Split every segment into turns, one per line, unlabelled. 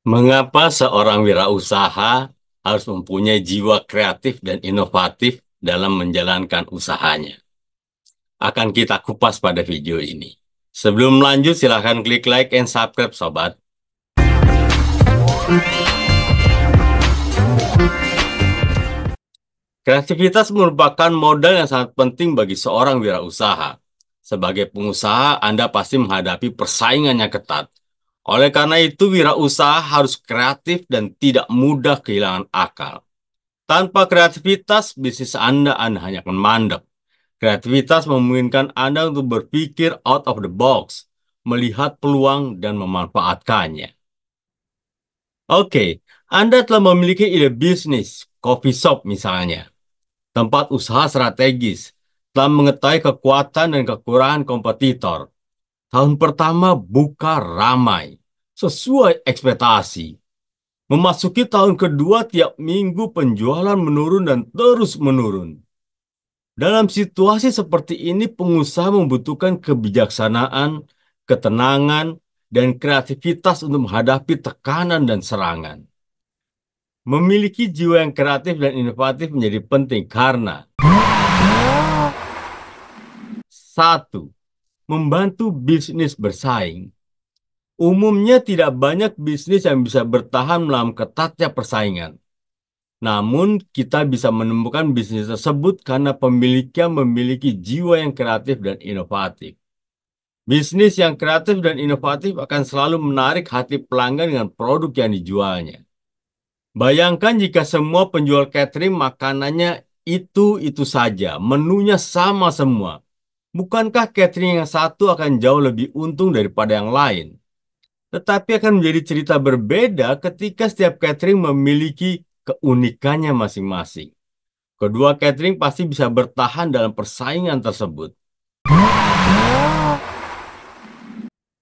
Mengapa seorang wirausaha harus mempunyai jiwa kreatif dan inovatif dalam menjalankan usahanya? Akan kita kupas pada video ini. Sebelum lanjut, silahkan klik like and subscribe, sobat. Kreativitas merupakan modal yang sangat penting bagi seorang wirausaha. Sebagai pengusaha, Anda pasti menghadapi persaingan yang ketat. Oleh karena itu, wirausaha harus kreatif dan tidak mudah kehilangan akal. Tanpa kreativitas, bisnis Anda hanya akan mandek. Kreativitas memungkinkan Anda untuk berpikir out of the box, melihat peluang dan memanfaatkannya. Oke, Anda telah memiliki ide bisnis, coffee shop misalnya, tempat usaha strategis, telah mengetahui kekuatan dan kekurangan kompetitor. Tahun pertama buka ramai, sesuai ekspektasi. Memasuki tahun kedua, tiap minggu penjualan menurun dan terus menurun. Dalam situasi seperti ini, pengusaha membutuhkan kebijaksanaan, ketenangan, dan kreativitas untuk menghadapi tekanan dan serangan. Memiliki jiwa yang kreatif dan inovatif menjadi penting karena satu, membantu bisnis bersaing. Umumnya tidak banyak bisnis yang bisa bertahan melawan ketatnya persaingan. Namun, kita bisa menemukan bisnis tersebut karena pemiliknya memiliki jiwa yang kreatif dan inovatif. Bisnis yang kreatif dan inovatif akan selalu menarik hati pelanggan dengan produk yang dijualnya. Bayangkan jika semua penjual catering makanannya itu saja, menunya sama semua. Bukankah catering yang satu akan jauh lebih untung daripada yang lain? Tetapi akan menjadi cerita berbeda ketika setiap catering memiliki keunikannya masing-masing. Kedua catering pasti bisa bertahan dalam persaingan tersebut.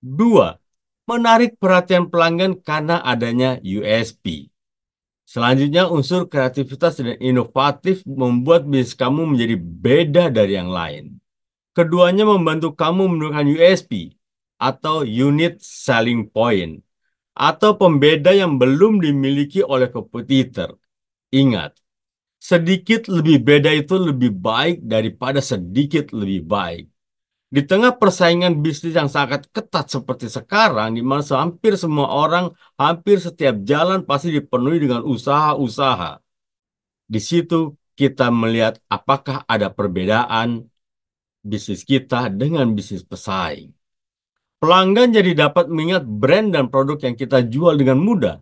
Dua, menarik perhatian pelanggan karena adanya USP. Selanjutnya, unsur kreativitas dan inovatif membuat bisnis kamu menjadi beda dari yang lain. Keduanya membantu kamu menemukan USP atau Unique Selling Point atau pembeda yang belum dimiliki oleh kompetitor. Ingat, sedikit lebih beda itu lebih baik daripada sedikit lebih baik. Di tengah persaingan bisnis yang sangat ketat seperti sekarang, di mana hampir semua orang, hampir setiap jalan pasti dipenuhi dengan usaha-usaha. Di situ kita melihat apakah ada perbedaan bisnis kita dengan bisnis pesaing. Pelanggan jadi dapat mengingat brand dan produk yang kita jual dengan mudah.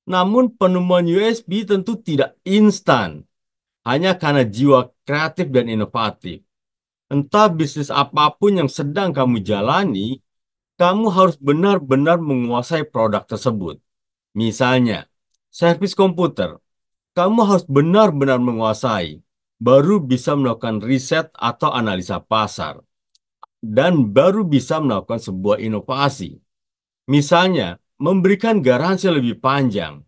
Namun penemuan USB tentu tidak instan, hanya karena jiwa kreatif dan inovatif. Entah bisnis apapun yang sedang kamu jalani, kamu harus benar-benar menguasai produk tersebut. Misalnya, servis komputer, kamu harus benar-benar menguasai, baru bisa melakukan riset atau analisa pasar, dan baru bisa melakukan sebuah inovasi. Misalnya, memberikan garansi lebih panjang,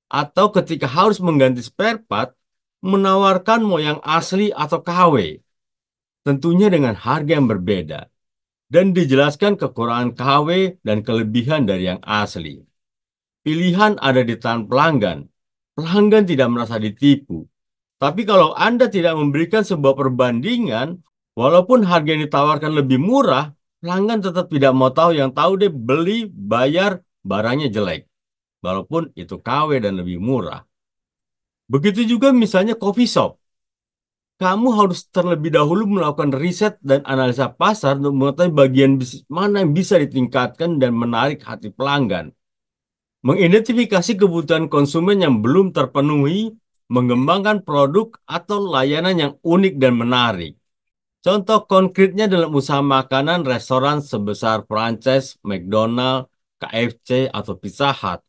atau ketika harus mengganti spare part, menawarkan mau yang asli atau KW, tentunya dengan harga yang berbeda, dan dijelaskan kekurangan KW dan kelebihan dari yang asli. Pilihan ada di tangan pelanggan. Pelanggan tidak merasa ditipu. Tapi kalau Anda tidak memberikan sebuah perbandingan, walaupun harga yang ditawarkan lebih murah, pelanggan tetap tidak mau tahu. Yang tahu deh beli, bayar, barangnya jelek. Walaupun itu KW dan lebih murah. Begitu juga misalnya coffee shop. Kamu harus terlebih dahulu melakukan riset dan analisa pasar untuk mengetahui bagian bisnis mana yang bisa ditingkatkan dan menarik hati pelanggan. Mengidentifikasi kebutuhan konsumen yang belum terpenuhi, mengembangkan produk atau layanan yang unik dan menarik. Contoh konkretnya dalam usaha makanan restoran sebesar franchise, McDonald, KFC, atau Pizza Hut.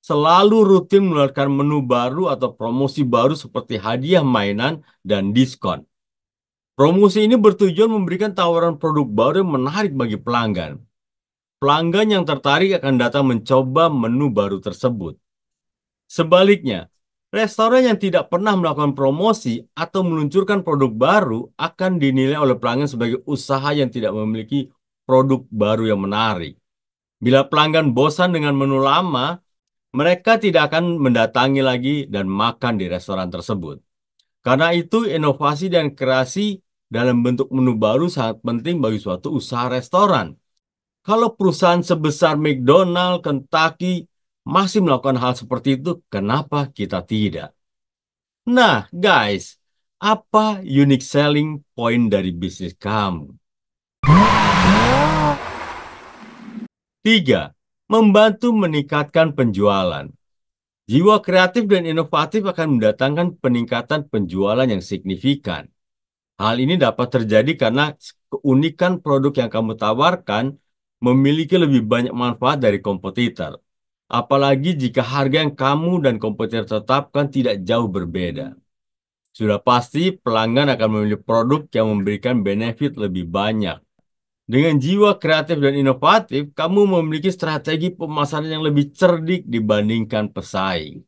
Selalu rutin mengeluarkan menu baru atau promosi baru seperti hadiah mainan dan diskon. Promosi ini bertujuan memberikan tawaran produk baru yang menarik bagi pelanggan. Pelanggan yang tertarik akan datang mencoba menu baru tersebut. Sebaliknya, restoran yang tidak pernah melakukan promosi atau meluncurkan produk baru akan dinilai oleh pelanggan sebagai usaha yang tidak memiliki produk baru yang menarik. Bila pelanggan bosan dengan menu lama, mereka tidak akan mendatangi lagi dan makan di restoran tersebut. Karena itu, inovasi dan kreasi dalam bentuk menu baru sangat penting bagi suatu usaha restoran. Kalau perusahaan sebesar McDonald, Kentucky masih melakukan hal seperti itu, kenapa kita tidak? Nah, guys, apa unique selling point dari bisnis kamu? 3. Membantu meningkatkan penjualan. Jiwa kreatif dan inovatif akan mendatangkan peningkatan penjualan yang signifikan. Hal ini dapat terjadi karena keunikan produk yang kamu tawarkan memiliki lebih banyak manfaat dari kompetitor. Apalagi jika harga yang kamu dan kompetitor tetapkan tidak jauh berbeda. Sudah pasti pelanggan akan memilih produk yang memberikan benefit lebih banyak. Dengan jiwa kreatif dan inovatif, kamu memiliki strategi pemasaran yang lebih cerdik dibandingkan pesaing.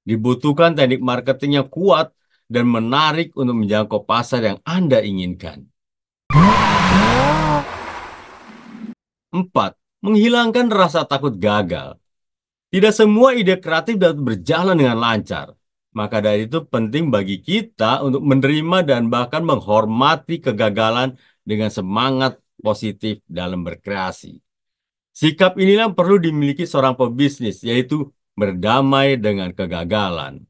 Dibutuhkan teknik marketing yang kuat dan menarik untuk menjangkau pasar yang Anda inginkan. 4. Menghilangkan rasa takut gagal. Tidak semua ide kreatif dapat berjalan dengan lancar. Maka dari itu penting bagi kita untuk menerima dan bahkan menghormati kegagalan dengan semangat positif dalam berkreasi. Sikap inilah yang perlu dimiliki seorang pebisnis, yaitu berdamai dengan kegagalan.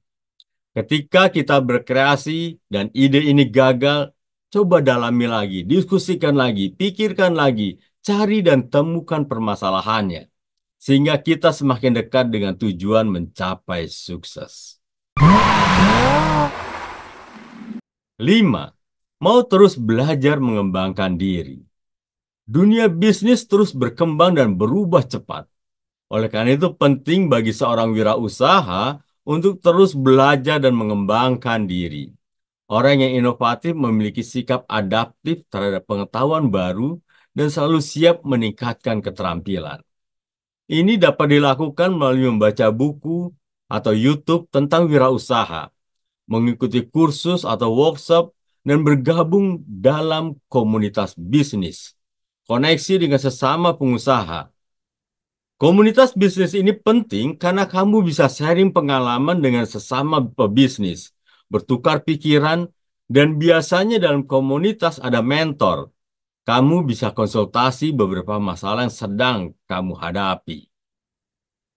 Ketika kita berkreasi dan ide ini gagal, coba dalami lagi, diskusikan lagi, pikirkan lagi, cari dan temukan permasalahannya. Sehingga kita semakin dekat dengan tujuan mencapai sukses. 5. Mau terus belajar mengembangkan diri. Dunia bisnis terus berkembang dan berubah cepat. Oleh karena itu penting bagi seorang wirausaha untuk terus belajar dan mengembangkan diri. Orang yang inovatif memiliki sikap adaptif terhadap pengetahuan baru dan selalu siap meningkatkan keterampilan. Ini dapat dilakukan melalui membaca buku atau YouTube tentang wirausaha, mengikuti kursus atau workshop, dan bergabung dalam komunitas bisnis. Koneksi dengan sesama pengusaha. Komunitas bisnis ini penting karena kamu bisa sharing pengalaman dengan sesama pebisnis, bertukar pikiran, dan biasanya dalam komunitas ada mentor. Kamu bisa konsultasi beberapa masalah yang sedang kamu hadapi.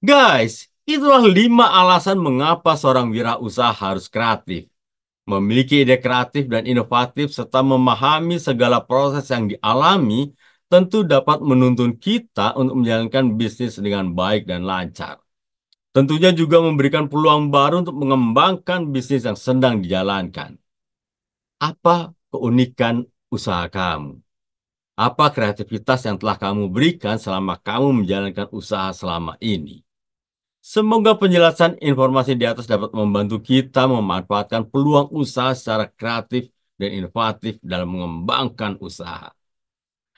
Guys, itulah 5 alasan mengapa seorang wirausaha harus kreatif. Memiliki ide kreatif dan inovatif serta memahami segala proses yang dialami tentu dapat menuntun kita untuk menjalankan bisnis dengan baik dan lancar. Tentunya juga memberikan peluang baru untuk mengembangkan bisnis yang sedang dijalankan. Apa keunikan usaha kamu? Apa kreativitas yang telah kamu berikan selama kamu menjalankan usaha selama ini? Semoga penjelasan informasi di atas dapat membantu kita memanfaatkan peluang usaha secara kreatif dan inovatif dalam mengembangkan usaha.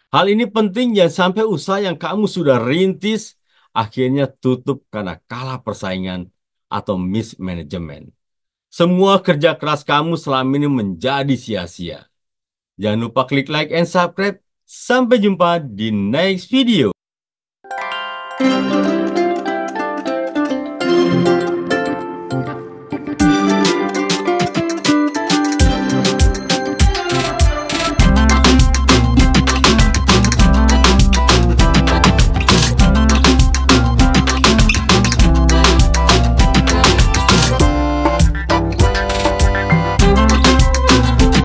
Hal ini penting jangan sampai usaha yang kamu sudah rintis akhirnya tutup karena kalah persaingan atau mismanagement. Semua kerja keras kamu selama ini menjadi sia-sia. Jangan lupa klik like and subscribe. Sampai jumpa di next video.